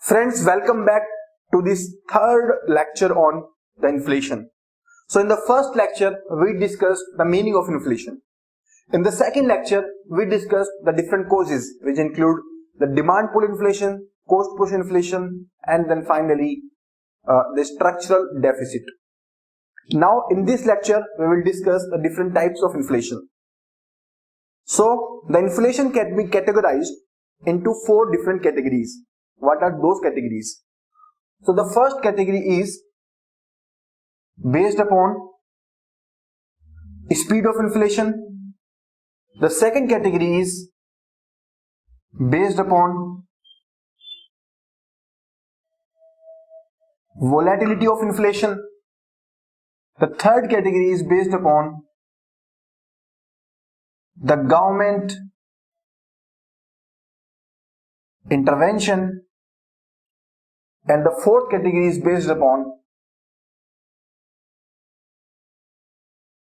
Friends, welcome back to this third lecture on the inflation. So in the first lecture, we discussed the meaning of inflation. In the second lecture, we discussed the different causes, which include the demand pull inflation, cost push inflation, and then finally the structural deficit. Now in this lecture, we will discuss the different types of inflation. So the inflation can be categorized into four different categories. What are those categories? So the first category is based upon speed of inflation. The second category is based upon volatility of inflation. The third category is based upon the government intervention, and the fourth category is based upon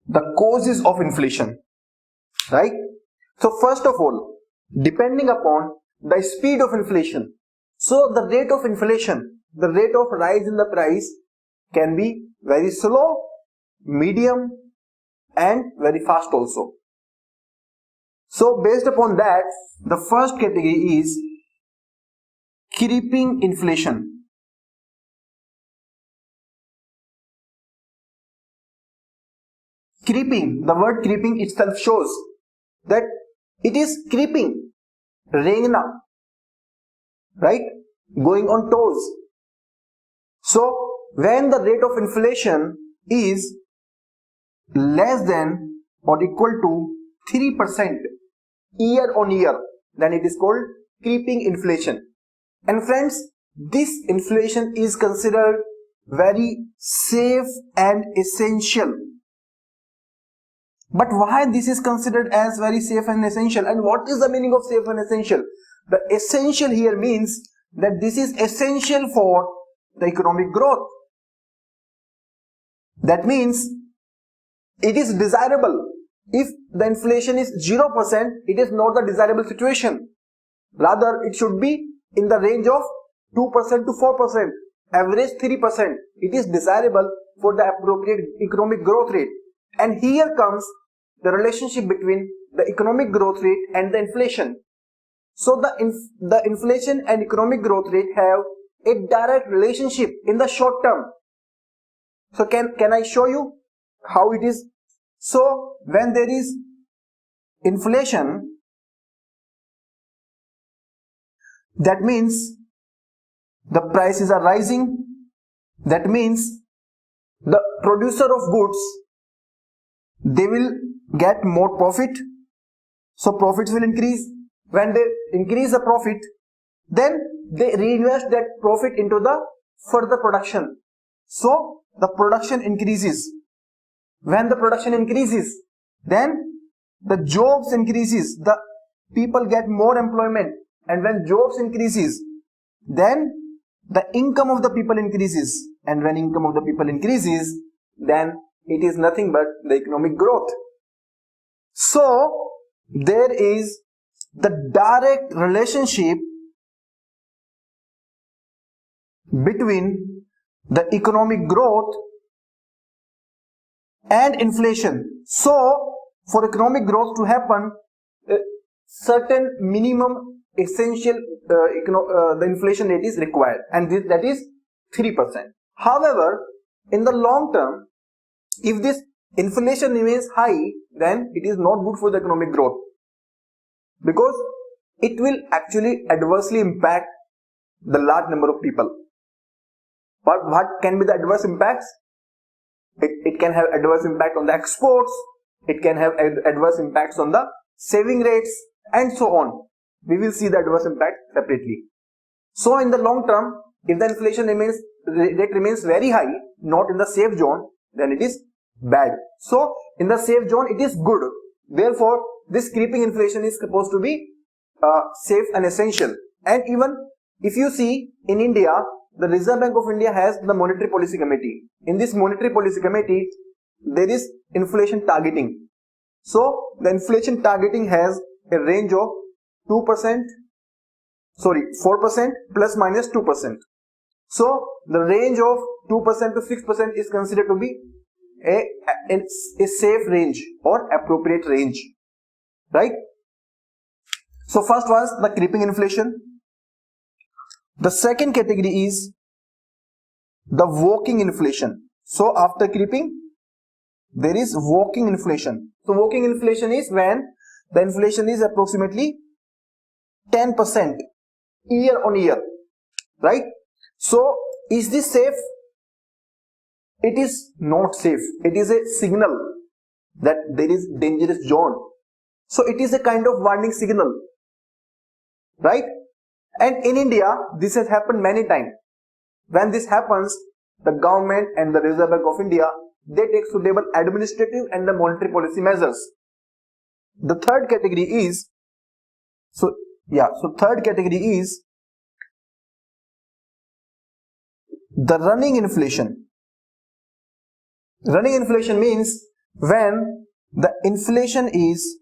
the causes of inflation, right? So first of all, depending upon the speed of inflation, so the rate of inflation, the rate of rise in the price can be very slow, medium, and very fast also. So based upon that, the first category is creeping inflation. Creeping, the word creeping itself shows that it is creeping, regna, right? Going on toes. So when the rate of inflation is less than or equal to 3% year on year, then it is called creeping inflation. And friends, this inflation is considered very safe and essential. But why this is considered as very safe and essential? And what is the meaning of safe and essential? The essential here means that this is essential for the economic growth. That means it is desirable. If the inflation is 0%, it is not the desirable situation. Rather, it should be in the range of 2% to 4%, average 3%. It is desirable for the appropriate economic growth rate. And here comes the relationship between the economic growth rate and the inflation. So the inflation and economic growth rate have a direct relationship in the short term. So can I show you how it is? So when there is inflation, that means the prices are rising. That means the producer of goods, they will get more profit. So profits will increase. When they increase the profit, then they reinvest that profit into the further production. So the production increases. When the production increases, then the jobs increases. The people get more employment. And when jobs increases, then the income of the people increases. And when income of the people increases, then it is nothing but the economic growth. So there is the direct relationship between the economic growth and inflation. So for economic growth to happen, certain minimum essential the inflation rate is required, and that is 3%. However, in the long term, if this inflation remains high, then it is not good for the economic growth, because it will actually adversely impact the large number of people. But what can be the adverse impacts? It can have adverse impact on the exports, it can have adverse impacts on the saving rates, and so on. We will see the adverse impact separately. So in the long term, if the inflation rate remains very high, not in the safe zone, then it is bad. So in the safe zone, it is good. Therefore, this creeping inflation is supposed to be safe and essential. And even if you see in India, the Reserve Bank of India has the Monetary Policy Committee. In this Monetary Policy Committee, there is inflation targeting. So the inflation targeting has a range of 2%, sorry, 4% plus minus 2%. So the range of 2% to 6% is considered to be a safe range or appropriate range, right? So first was the creeping inflation. The second category is the walking inflation. So after creeping, there is walking inflation. So walking inflation is when the inflation is approximately 10% year on year, right? So is this safe? It is not safe. It is a signal that there is dangerous zone. So it is a kind of warning signal, right? And in India, this has happened many times. When this happens, the government and the Reserve Bank of India, they take suitable administrative and the monetary policy measures. The third category is, third category is the running inflation. Running inflation means when the inflation is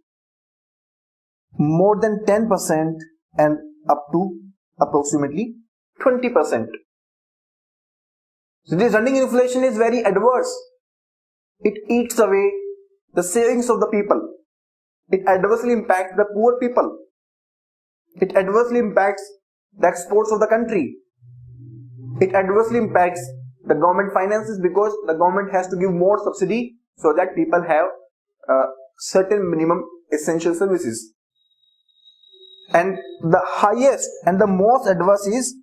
more than 10% and up to approximately 20%. So this running inflation is very adverse. It eats away the savings of the people. It adversely impacts the poor people. It adversely impacts the exports of the country. It adversely impacts the government finances because the government has to give more subsidy so that people have certain minimum essential services. And the highest and the most adverse is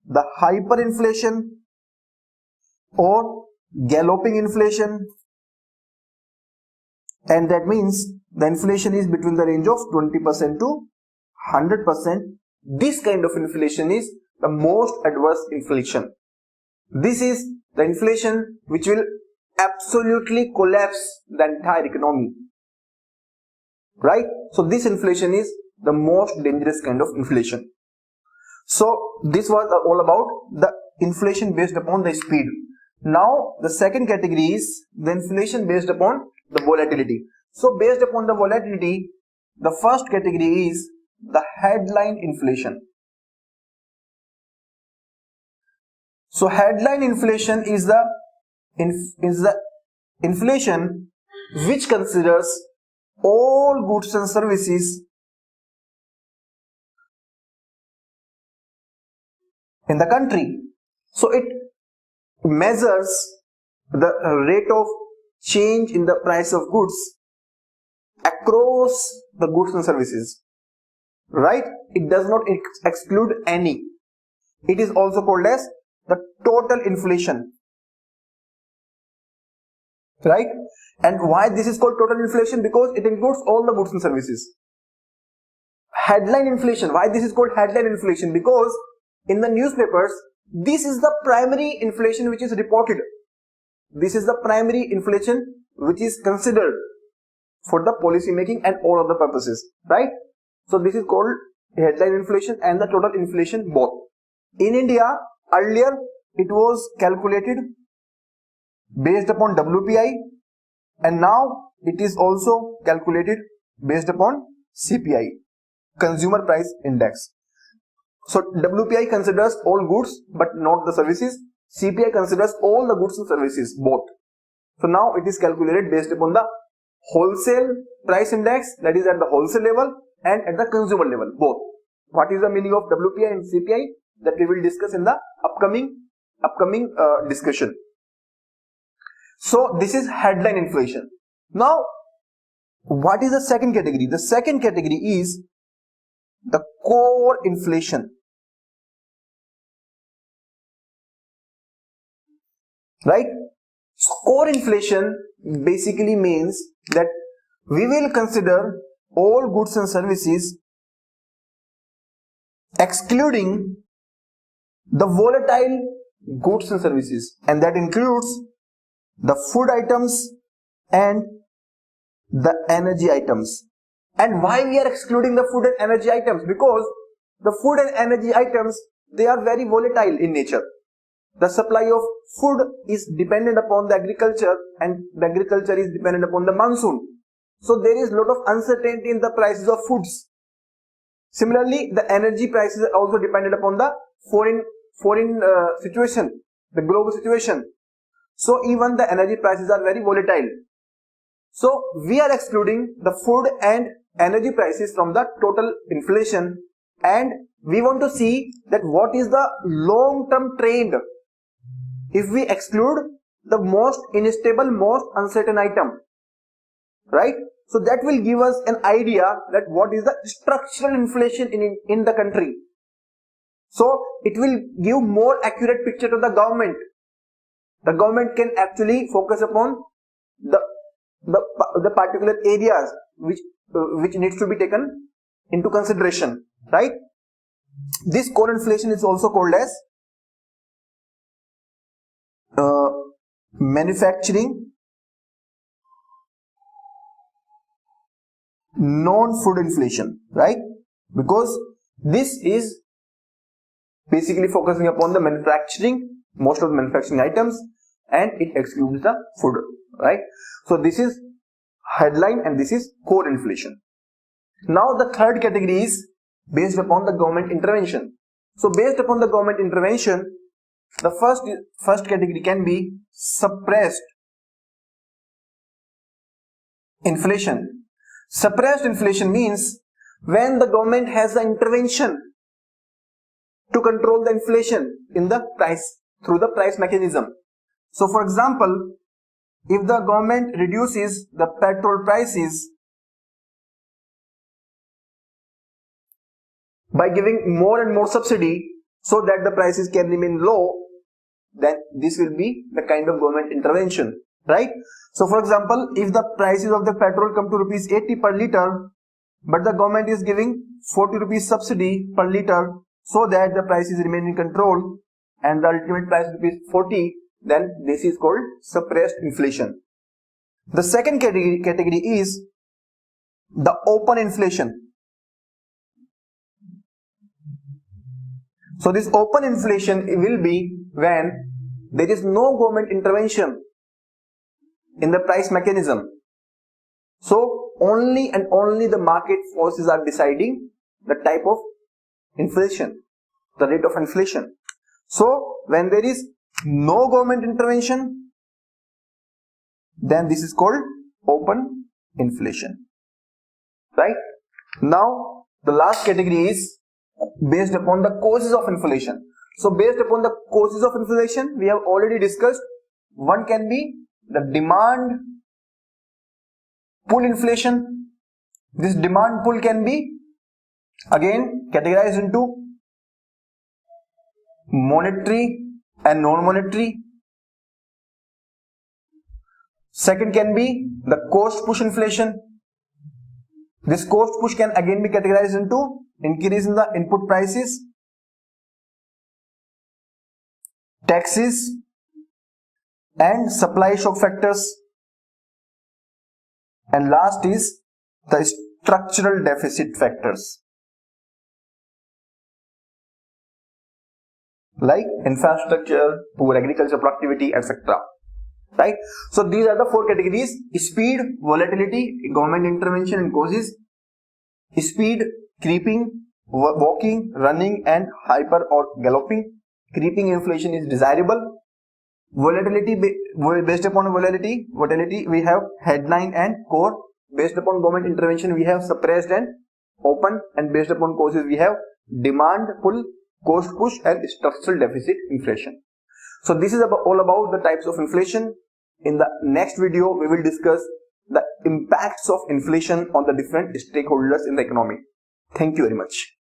the hyperinflation or galloping inflation, and that means the inflation is between the range of 20% to 100%. This kind of inflation is the most adverse inflation. This is the inflation which will absolutely collapse the entire economy, right? So this inflation is the most dangerous kind of inflation. So this was all about the inflation based upon the speed. Now the second category is the inflation based upon the volatility. So based upon the volatility, the first category is the headline inflation. So headline inflation is the inflation which considers all goods and services in the country. So it measures the rate of change in the price of goods across the goods and services, right? It does not exclude any. It is also called as the total inflation, right? And why this is called total inflation? Because it includes all the goods and services. Headline inflation, why this is called headline inflation? Because in the newspapers, this is the primary inflation which is reported. This is the primary inflation which is considered for the policy making and all other purposes, right? So this is called headline inflation and the total inflation both. In India, earlier it was calculated based upon WPI, and now it is also calculated based upon CPI, Consumer Price Index. So WPI considers all goods but not the services. CPI considers all the goods and services both. So now it is calculated based upon the wholesale price index, that is at the wholesale level and at the consumer level both. What is the meaning of WPI and CPI? That we will discuss in the upcoming discussion. So this is headline inflation. Now what is the second category? The second category is the core inflation, right? So core inflation basically means that we will consider all goods and services excluding the volatile goods and services, and that includes the food items and the energy items. And why we are excluding the food and energy items? Because the food and energy items, they are very volatile in nature. The supply of food is dependent upon the agriculture, and the agriculture is dependent upon the monsoon. So there is a lot of uncertainty in the prices of foods. Similarly, the energy prices are also dependent upon the foreign situation, the global situation. So even the energy prices are very volatile. So we are excluding the food and energy prices from the total inflation, and we want to see that what is the long-term trend if we exclude the most unstable, most uncertain item, right? So that will give us an idea that what is the structural inflation in the country. So it will give more accurate picture to the government. The government can actually focus upon the particular areas which needs to be taken into consideration, right? This core inflation is also called as manufacturing non-food inflation, right? Because this is basically focusing upon the manufacturing, most of the manufacturing items, and it excludes the food, right? So this is headline and this is core inflation. Now the third category is based upon the government intervention. So based upon the government intervention, the first category can be suppressed inflation. Suppressed inflation means when the government has the intervention to control the inflation in the price through the price mechanism. So for example, if the government reduces the petrol prices by giving more and more subsidy so that the prices can remain low, then this will be the kind of government intervention, right? So for example, if the prices of the petrol come to rupees 80 per liter, but the government is giving 40 rupees subsidy per liter so that the prices remain in control and the ultimate price is rupees 40, then this is called suppressed inflation. The second category is the open inflation. So this open inflation will be when there is no government intervention in the price mechanism. So only and only the market forces are deciding the type of inflation, the rate of inflation. So when there is no government intervention, then this is called open inflation, right? Now the last category is based upon the causes of inflation. So based upon the causes of inflation, we have already discussed. One can be the demand pull inflation. This demand pull can be again categorized into monetary and non-monetary. Second can be the cost push inflation. This cost push can again be categorized into increase in the input prices, taxes, and supply shock factors. And last is the structural deficit factors like infrastructure, poor agricultural productivity, etc. Right? So these are the four categories: speed, volatility, government intervention and causes; speed, creeping, walking, running, and hyper or galloping. Creeping inflation is desirable. Volatility, based upon volatility we have headline and core. Based upon government intervention we have suppressed and open, and based upon causes we have demand pull, cost push, and structural deficit inflation. So this is all about the types of inflation. In the next video we will discuss the impacts of inflation on the different stakeholders in the economy. Thank you very much.